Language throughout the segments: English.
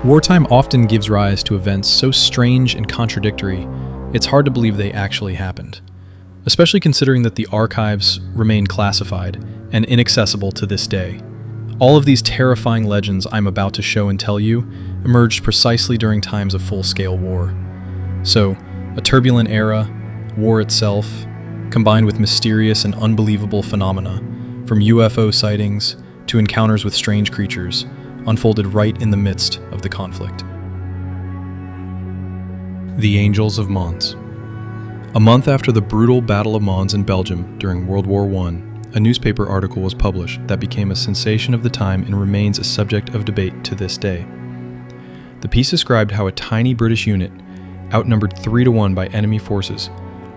Wartime often gives rise to events so strange and contradictory, it's hard to believe they actually happened, especially considering that the archives remain classified and inaccessible to this day. All of these terrifying legends I'm about to show and tell you emerged precisely during times of full-scale war. So, a turbulent era, war itself, combined with mysterious and unbelievable phenomena, from UFO sightings to encounters with strange creatures, unfolded right in the midst of the conflict. The Angels of Mons. A month after the brutal Battle of Mons in Belgium during World War I, a newspaper article was published that became a sensation of the time and remains a subject of debate to this day. The piece described how a tiny British unit, outnumbered 3-1 by enemy forces,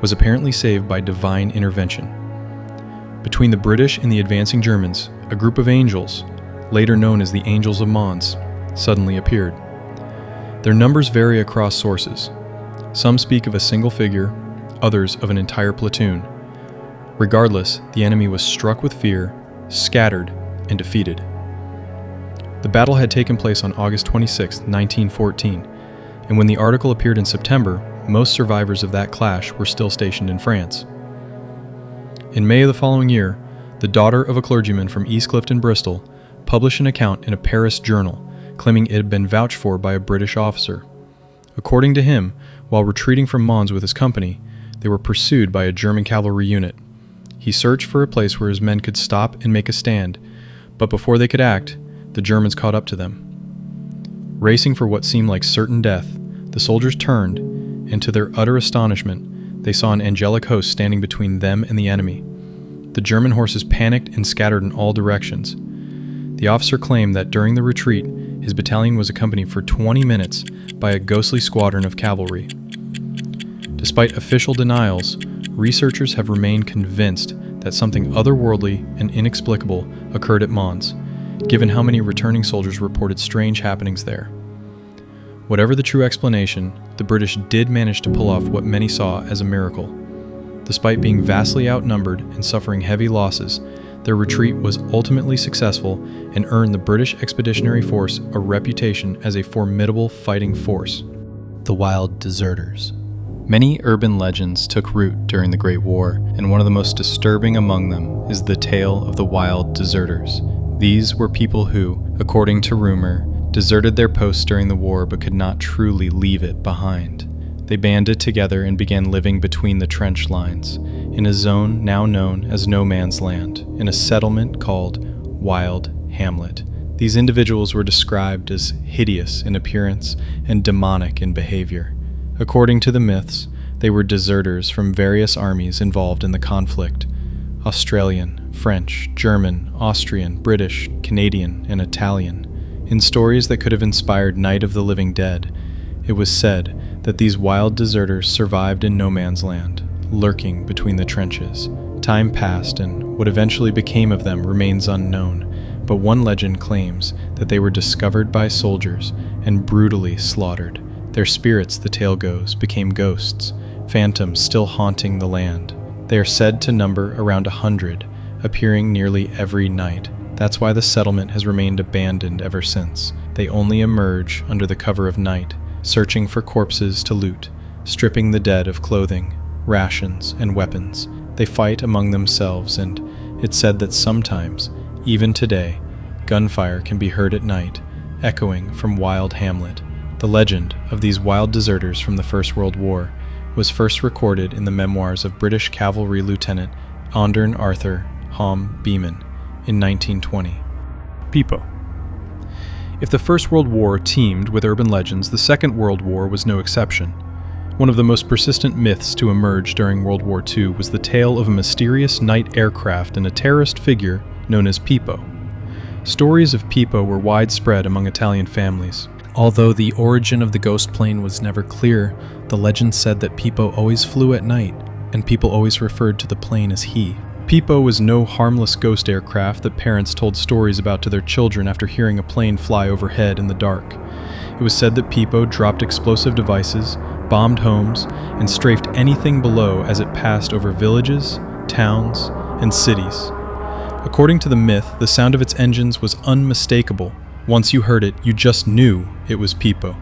was apparently saved by divine intervention. Between the British and the advancing Germans, a group of angels, later known as the Angels of Mons, suddenly appeared. Their numbers vary across sources. Some speak of a single figure, others of an entire platoon. Regardless, the enemy was struck with fear, scattered, and defeated. The battle had taken place on August 26, 1914, and when the article appeared in September, most survivors of that clash were still stationed in France. In May of the following year, the daughter of a clergyman from East Clifton, Bristol, published an account in a Paris journal claiming it had been vouched for by a British officer. According to him, while retreating from Mons with his company, they were pursued by a German cavalry unit. He searched for a place where his men could stop and make a stand, but before they could act, the Germans caught up to them. Racing for what seemed like certain death, the soldiers turned, and to their utter astonishment, they saw an angelic host standing between them and the enemy. The German horses panicked and scattered in all directions. The officer claimed that during the retreat, his battalion was accompanied for 20 minutes by a ghostly squadron of cavalry. Despite official denials, researchers have remained convinced that something otherworldly and inexplicable occurred at Mons, given how many returning soldiers reported strange happenings there. Whatever the true explanation, the British did manage to pull off what many saw as a miracle. Despite being vastly outnumbered and suffering heavy losses, their retreat was ultimately successful and earned the British Expeditionary Force a reputation as a formidable fighting force. The Wild Deserters. Many urban legends took root during the Great War, and one of the most disturbing among them is the tale of the Wild Deserters. These were people who, according to rumor, deserted their posts during the war but could not truly leave it behind. They banded together and began living between the trench lines, in a zone now known as No Man's Land, in a settlement called Wild Hamlet. These individuals were described as hideous in appearance and demonic in behavior. According to the myths, they were deserters from various armies involved in the conflict: Australian, French, German, Austrian, British, Canadian, and Italian. In stories that could have inspired Night of the Living Dead, it was said that these wild deserters survived in No Man's Land, lurking between the trenches. Time passed, and what eventually became of them remains unknown, but one legend claims that they were discovered by soldiers and brutally slaughtered. Their spirits, the tale goes, became ghosts, phantoms still haunting the land. They are said to number around 100, appearing nearly every night. That's why the settlement has remained abandoned ever since. They only emerge under the cover of night, searching for corpses to loot, stripping the dead of clothing, rations, and weapons. They fight among themselves, and it's said that sometimes, even today, gunfire can be heard at night, echoing from Wild Hamlet. The legend of these wild deserters from the First World War was first recorded in the memoirs of British Cavalry Lieutenant Andern Arthur Hom Beeman in 1920. Pippo. If the First World War teemed with urban legends, the Second World War was no exception. One of the most persistent myths to emerge during World War II was the tale of a mysterious night aircraft and a terrorist figure known as Pippo. Stories of Pippo were widespread among Italian families. Although the origin of the ghost plane was never clear, the legend said that Pippo always flew at night, and people always referred to the plane as he. Pippo was no harmless ghost aircraft that parents told stories about to their children after hearing a plane fly overhead in the dark. It was said that Pippo dropped explosive devices, bombed homes, and strafed anything below as it passed over villages, towns, and cities. According to the myth, the sound of its engines was unmistakable, Once you heard it, you just knew it was Pippo.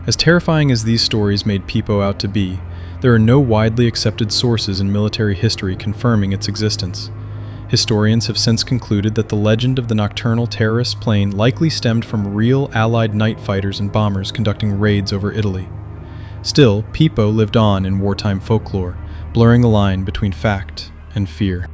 As terrifying as these stories made Pippo out to be, there are no widely accepted sources in military history confirming its existence. Historians have since concluded that the legend of the nocturnal terrorist plane likely stemmed from real Allied night fighters and bombers conducting raids over Italy. Still, Pippo lived on in wartime folklore, blurring the line between fact and fear.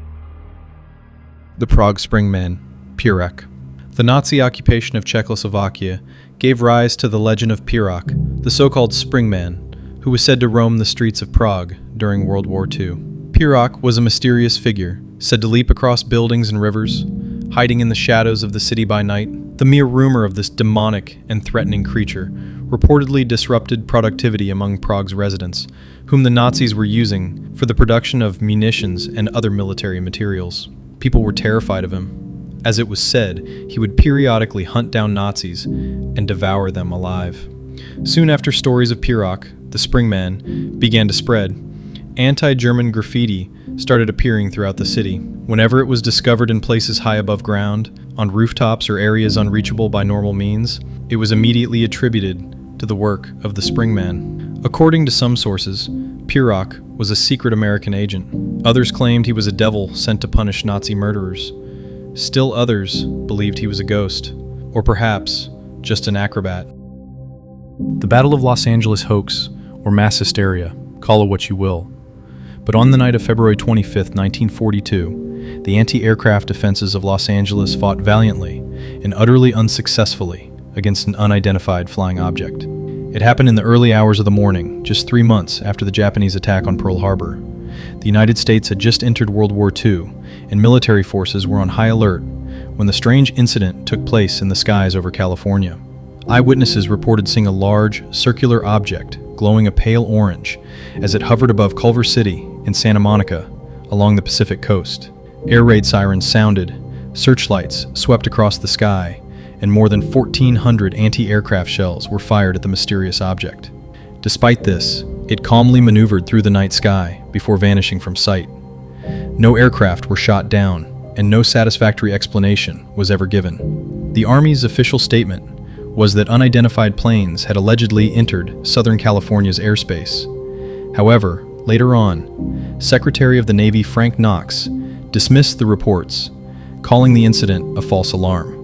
The Prague Spring Man, Prague. The Nazi occupation of Czechoslovakia gave rise to the legend of Prague, the so-called Spring Man, who was said to roam the streets of Prague during World War II. Prague was a mysterious figure, said to leap across buildings and rivers, hiding in the shadows of the city by night. The mere rumor of this demonic and threatening creature reportedly disrupted productivity among Prague's residents, whom the Nazis were using for the production of munitions and other military materials. People were terrified of him. As it was said, he would periodically hunt down Nazis and devour them alive. Soon after stories of Prague, the Spring Man, began to spread, anti-German graffiti started appearing throughout the city. Whenever it was discovered in places high above ground, on rooftops or areas unreachable by normal means, it was immediately attributed to the work of the Spring Man. According to some sources, Prague was a secret American agent. Others claimed he was a devil sent to punish Nazi murderers. Still others believed he was a ghost, or perhaps just an acrobat. The Battle of Los Angeles hoax, or mass hysteria, call it what you will. But on the night of February 25, 1942, the anti-aircraft defenses of Los Angeles fought valiantly and utterly unsuccessfully against an unidentified flying object. It happened in the early hours of the morning, just 3 months after the Japanese attack on Pearl Harbor. The United States had just entered World War II, and military forces were on high alert when the strange incident took place in the skies over California. Eyewitnesses reported seeing a large, circular object glowing a pale orange as it hovered above Culver City in Santa Monica along the Pacific coast. Air raid sirens sounded, searchlights swept across the sky, and more than 1,400 anti-aircraft shells were fired at the mysterious object. Despite this, it calmly maneuvered through the night sky before vanishing from sight. No aircraft were shot down, and no satisfactory explanation was ever given. The Army's official statement was that unidentified planes had allegedly entered Southern California's airspace. However, later on, Secretary of the Navy Frank Knox dismissed the reports, calling the incident a false alarm.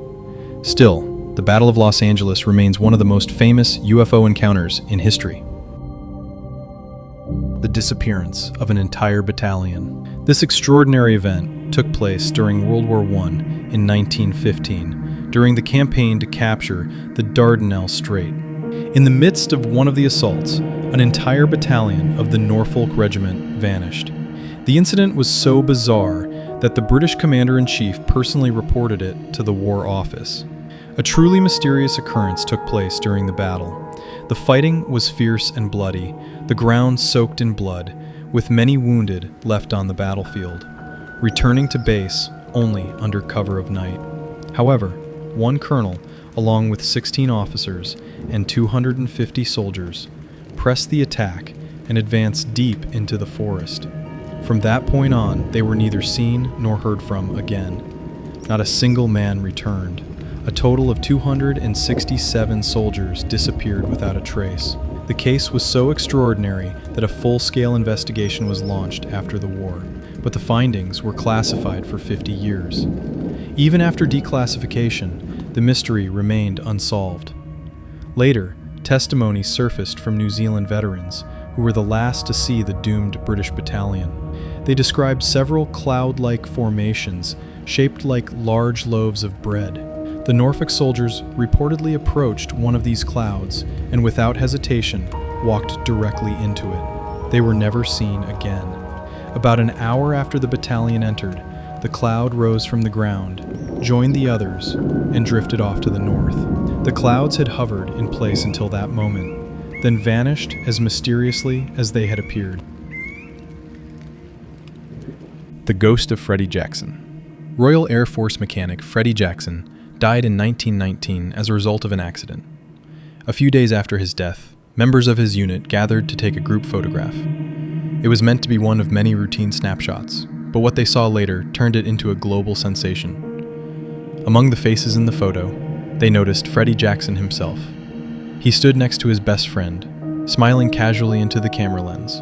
Still, the Battle of Los Angeles remains one of the most famous UFO encounters in history. The disappearance of an entire battalion. This extraordinary event took place during World War I in 1915, during the campaign to capture the Dardanelles Strait. In the midst of one of the assaults, an entire battalion of the Norfolk Regiment vanished. The incident was so bizarre that the British Commander-in-Chief personally reported it to the War Office. A truly mysterious occurrence took place during the battle. The fighting was fierce and bloody, the ground soaked in blood, with many wounded left on the battlefield, returning to base only under cover of night. However, one colonel, along with 16 officers and 250 soldiers, pressed the attack and advanced deep into the forest. From that point on, they were neither seen nor heard from again. Not a single man returned. A total of 267 soldiers disappeared without a trace. The case was so extraordinary that a full-scale investigation was launched after the war, but the findings were classified for 50 years. Even after declassification, the mystery remained unsolved. Later, testimony surfaced from New Zealand veterans who were the last to see the doomed British battalion. They described several cloud-like formations shaped like large loaves of bread. The Norfolk soldiers reportedly approached one of these clouds and without hesitation walked directly into it. They were never seen again. About an hour after the battalion entered, the cloud rose from the ground, joined the others, and drifted off to the north. The clouds had hovered in place until that moment, then vanished as mysteriously as they had appeared. The ghost of Freddy Jackson. Royal Air Force mechanic Freddy Jackson died in 1919 as a result of an accident. A few days after his death, members of his unit gathered to take a group photograph. It was meant to be one of many routine snapshots, but what they saw later turned it into a global sensation. Among the faces in the photo they noticed Freddie Jackson himself. He stood next to his best friend, smiling casually into the camera lens.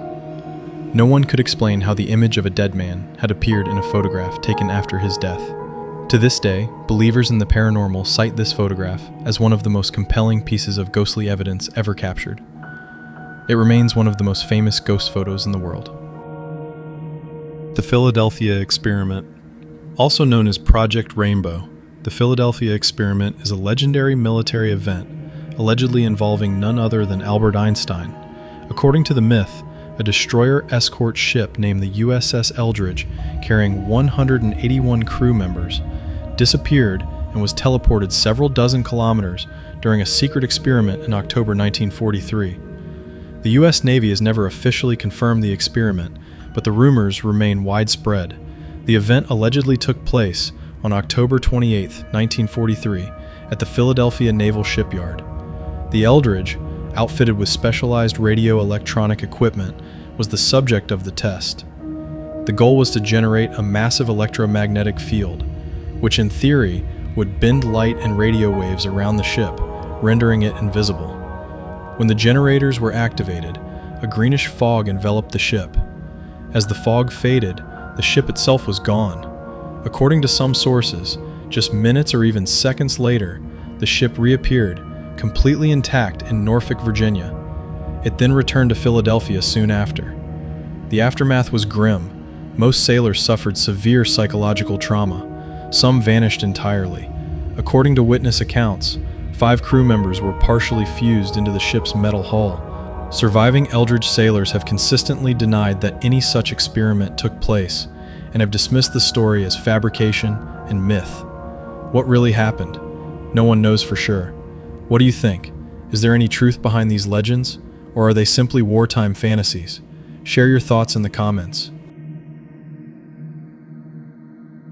No one could explain how the image of a dead man had appeared in a photograph taken after his death. To this day, believers in the paranormal cite this photograph as one of the most compelling pieces of ghostly evidence ever captured. It remains one of the most famous ghost photos in the world. The Philadelphia Experiment. Also known as Project Rainbow, the Philadelphia Experiment is a legendary military event, allegedly involving none other than Albert Einstein. According to the myth, a destroyer escort ship named the USS Eldridge, carrying 181 crew members, disappeared and was teleported several dozen kilometers during a secret experiment in October 1943. The U.S. Navy has never officially confirmed the experiment, but the rumors remain widespread. The event allegedly took place on October 28, 1943, at the Philadelphia Naval Shipyard. The Eldridge, outfitted with specialized radio-electronic equipment, was the subject of the test. The goal was to generate a massive electromagnetic field, which in theory would bend light and radio waves around the ship, rendering it invisible. When the generators were activated, a greenish fog enveloped the ship. As the fog faded, the ship itself was gone. According to some sources, just minutes or even seconds later, the ship reappeared, completely intact in Norfolk, Virginia. It then returned to Philadelphia soon after. The aftermath was grim. Most sailors suffered severe psychological trauma. Some vanished entirely. According to witness accounts, 5 crew members were partially fused into the ship's metal hull. Surviving Eldridge sailors have consistently denied that any such experiment took place and have dismissed the story as fabrication and myth. What really happened? No one knows for sure. What do you think? Is there any truth behind these legends, or are they simply wartime fantasies? Share your thoughts in the comments.